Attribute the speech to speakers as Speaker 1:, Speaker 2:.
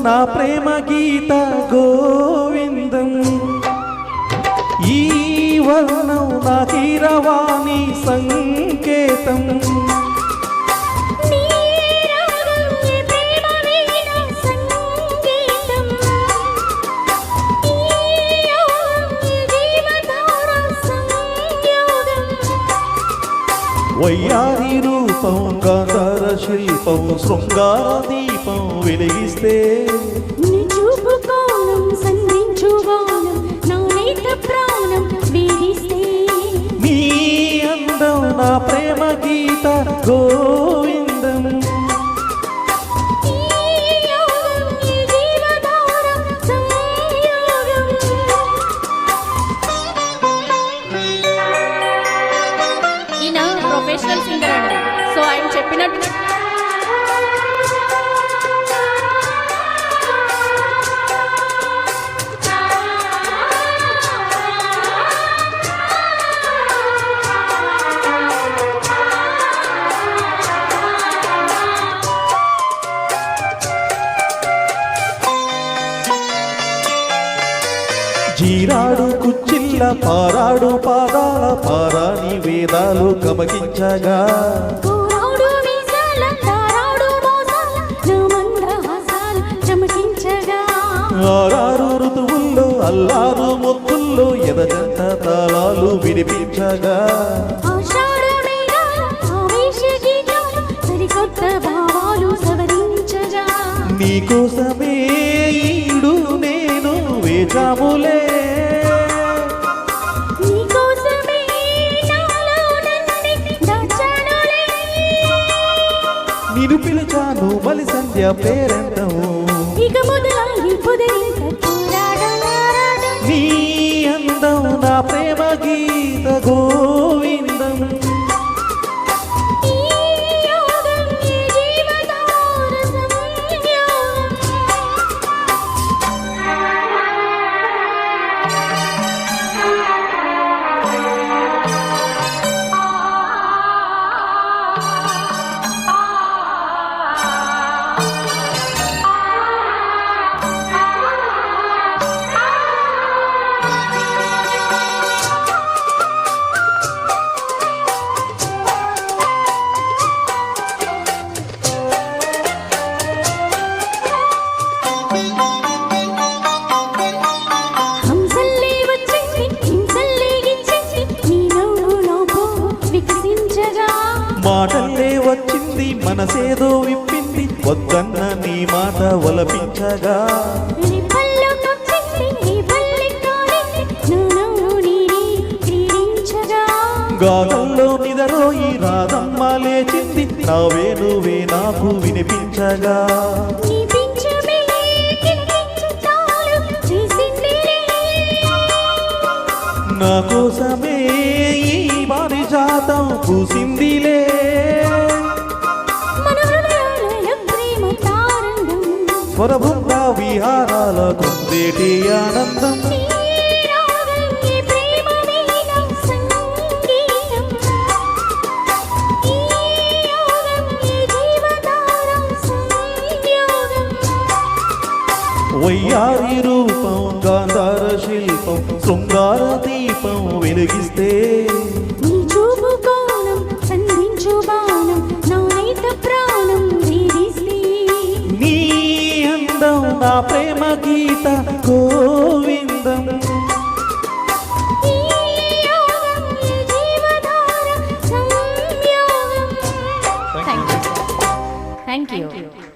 Speaker 1: నా ప్రేమ గీత గోవిందం ఈ వర్ణం నా కీరవాణి సంకేతం వయ్యారి రూపం గాంధార శిల్పం శృంగార దీపం వెలిగిస్తే నీ అందం నా ప్రేమ గీత గోవిందం
Speaker 2: ప్రొఫెషనల్ సింగర్ అండి. సో ఆయన చెప్పినట్టు
Speaker 1: జీరాడు కుచ్చిళ్ళ పారాడు పాదాల పారాని వేదాలు గమకించగా ఆరారు ఋతువుల్లో అల్లారు మొత్తుల్లో ఎదజంట తాళాలు వినిపించగా నీకోసమే ఈడు నేను వేచాములే నిన్ను పిలిచాను మలి సంధ్య పేరంటము నీ అందం నా ప్రేమ గీత గోవిందం మాటల్లే వచ్చింది మనసేదో విప్పింది వద్దన్న నీ మాట ఒలపించగా గాగల్లో నిదరోయి రాధమ్మ లేచింది నా వేణువే నాకు వినిపించగా నా కోసమే ఈ పారిజాతం పూసిందిలే స్వరభృంద విహారాల కుందేటి ఆనందం వయ్యారి రూపం గాంధార శిల్పం శృంగార దీపం వెలిగిస్తే నీ అందం నా ప్రేమ గీత గోవిందం
Speaker 2: థ్యాంక్ యూ.